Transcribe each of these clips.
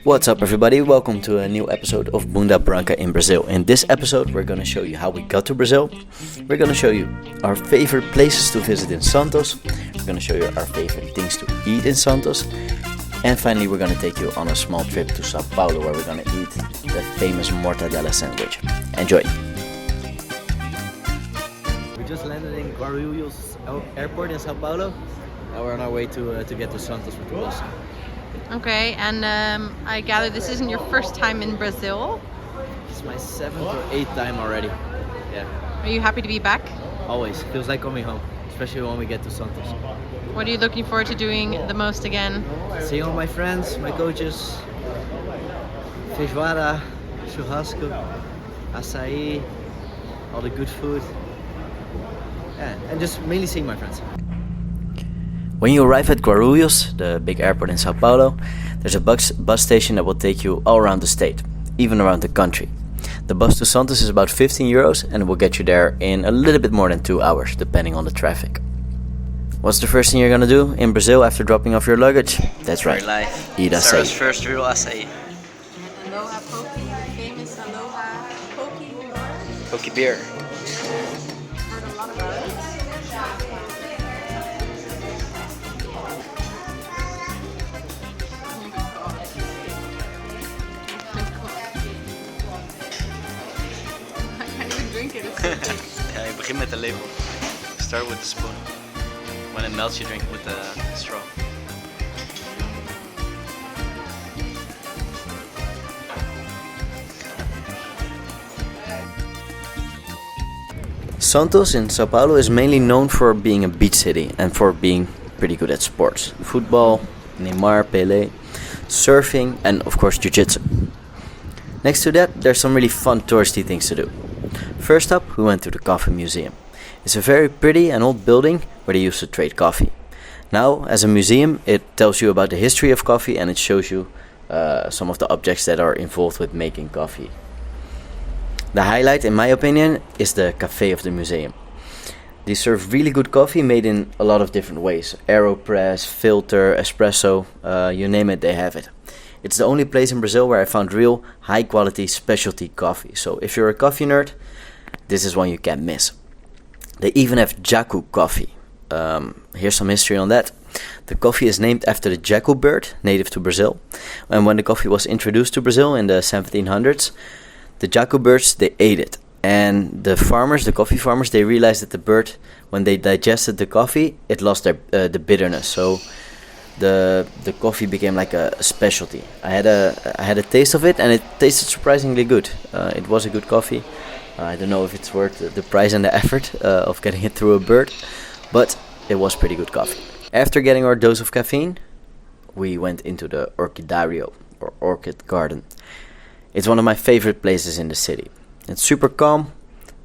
What's up everybody, welcome to a new episode of Bunda Branca in Brazil. In this episode we're going to show you how we got to Brazil. We're going to show you our favorite places to visit in Santos. We're going to show you our favorite things to eat in Santos. And finally we're going to take you on a small trip to Sao Paulo where we're going to eat the famous Mortadella sandwich. Enjoy! We just landed in Guarulhos airport in Sao Paulo. Now we're on our way to get to Santos with the bus. Okay, and I gather this isn't your first time in Brazil? It's my 7th or 8th time already. Yeah. Are you happy to be back? Always. Feels like coming home, especially when we get to Santos. What are you looking forward to doing the most again? Seeing all my friends, my coaches, feijoada, churrasco, acai, all the good food. Yeah, and just mainly seeing my friends. When you arrive at Guarulhos, the big airport in Sao Paulo, there's a bus station that will take you all around the state, even around the country. The bus to Santos is about 15 euros and it will get you there in a little bit more than 2 hours, depending on the traffic. What's the first thing you're gonna do in Brazil after dropping off your luggage? That's right, eat acai. Sarah's first real acai. Aloha Poke, famous Aloha Poke. Poke beer. Heard a lot about it. I can't even drink it, it's so thick. Ja, je begint met de lepel. Start with the spoon. When it melts, you drink it with the straw. Santos in Sao Paulo is mainly known for being a beach city and for being pretty good at sports. Football, Neymar, Pelé, surfing and of course jiu-jitsu. Next to that, there's some really fun touristy things to do. First up, we went to the Coffee Museum. It's a very pretty and old building where they used to trade coffee. Now, as a museum, it tells you about the history of coffee and it shows you some of the objects that are involved with making coffee. The highlight, in my opinion, is the cafe of the museum. They serve really good coffee made in a lot of different ways. AeroPress, filter, espresso, you name it, they have it. It's the only place in Brazil where I found real high quality specialty coffee. So if you're a coffee nerd, this is one you can't miss. They even have jacu coffee. Here's some history on that. The coffee is named after the jacu bird, native to Brazil. And when the coffee was introduced to Brazil in the 1700s, the jacu birds, they ate it. And the farmers, the coffee farmers, they realized that the bird, when they digested the coffee, it lost the bitterness. So the coffee became like a specialty. I had a taste of it and it tasted surprisingly good. It was a good coffee. I don't know if it's worth the price and the effort of getting it through a bird, but it was pretty good coffee. After getting our dose of caffeine, we went into the Orquidario, or Orchid Garden. It's one of my favorite places in the city. It's super calm,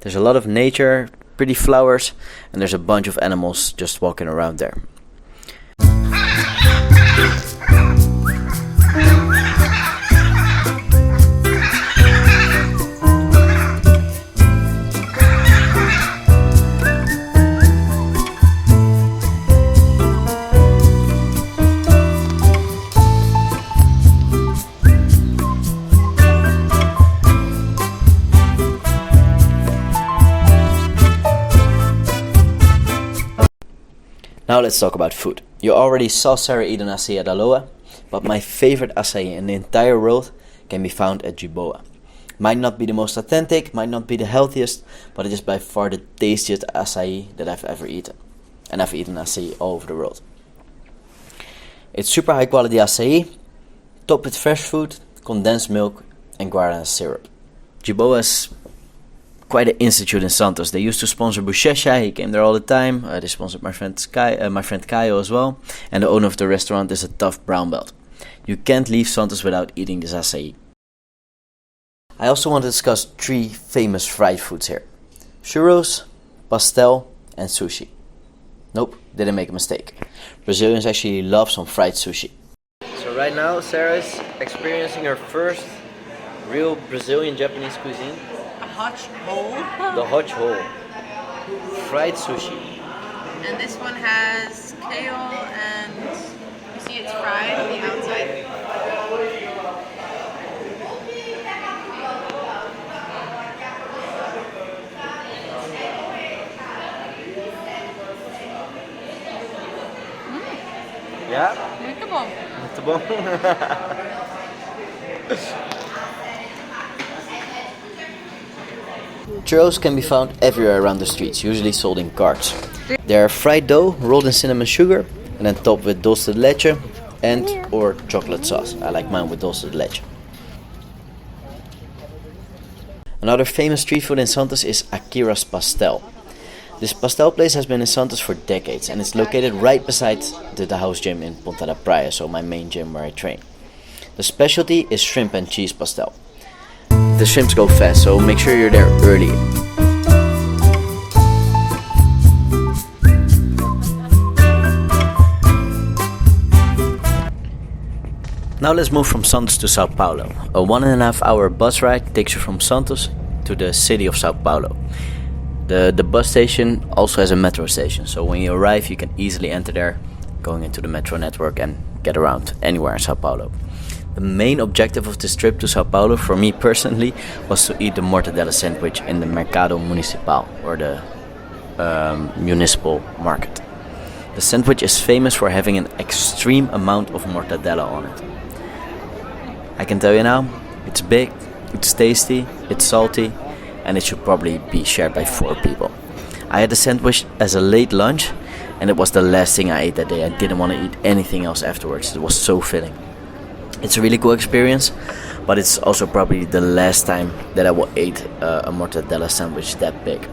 there's a lot of nature, pretty flowers, and there's a bunch of animals just walking around there. Now let's talk about food. You already saw Sarah eat an acai at Aloha, but my favorite acai in the entire world can be found at Jiboa. Might not be the most authentic, might not be the healthiest, but it is by far the tastiest acai that I've ever eaten. And I've eaten acai all over the world. It's super high quality acai, topped with fresh fruit, condensed milk and guarana syrup. Jiboa is quite an institute in Santos. They used to sponsor Bochecha, he came there all the time. They sponsored my friend Caio as well. And the owner of the restaurant is a tough brown belt. You can't leave Santos without eating this acai. I also want to discuss 3 famous fried foods here. Churros, pastel and sushi. Nope, didn't make a mistake. Brazilians actually love some fried sushi. So right now Sarah's experiencing her first real Brazilian Japanese cuisine. Hot hole. The hot hole. Fried sushi. And this one has kale and you see it's fried on the outside. Yeah? Muito bom. Muito bom. Churros can be found everywhere around the streets, usually sold in carts. They are fried dough, rolled in cinnamon sugar, and then topped with dulce de leche and or chocolate sauce. I like mine with dulce de leche. Another famous street food in Santos is Akira's Pastel. This pastel place has been in Santos for decades and it's located right beside the house gym in Ponta da Praia, so my main gym where I train. The specialty is shrimp and cheese pastel. The shrimps go fast, so make sure you're there early. Now let's move from Santos to Sao Paulo. A 1.5 hour bus ride takes you from Santos to the city of Sao Paulo. The bus station also has a metro station, so when you arrive you can easily enter there, going into the metro network and get around anywhere in Sao Paulo. The main objective of this trip to Sao Paulo for me personally was to eat the Mortadella sandwich in the Mercado Muncipal, or the municipal market. The sandwich is famous for having an extreme amount of mortadella on it. I can tell you now, it's big, it's tasty, it's salty, and it should probably be shared by 4 people. I had the sandwich as a late lunch and it was the last thing I ate that day. I didn't want to eat anything else afterwards. It was so filling. It's a really cool experience, but it's also probably the last time that I will eat a mortadella sandwich that big.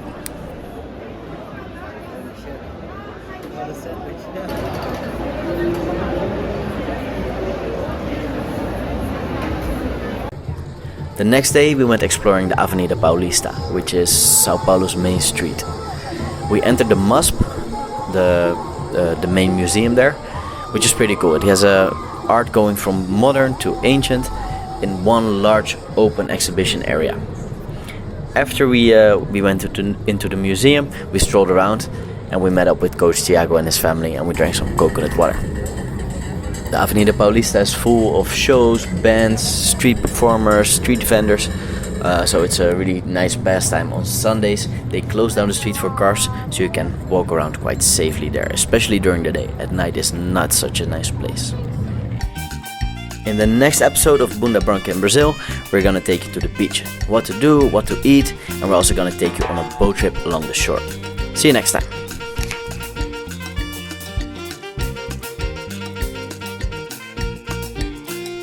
The next day we went exploring the Avenida Paulista, which is Sao Paulo's main street. We entered the MUSP, the main museum there, which is pretty cool. It has art going from modern to ancient in one large open exhibition area. After we went into the museum, we strolled around and we met up with Coach Thiago and his family and we drank some coconut water. The Avenida Paulista is full of shows, bands, street performers, street vendors, so it's a really nice pastime. On Sundays they close down the street for cars, so you can walk around quite safely there, especially during the day. At night is not such a nice place. In the next episode of Bunda Branca in Brazil, we're gonna take you to the beach, what to do, what to eat, and we're also gonna take you on a boat trip along the shore. See you next time.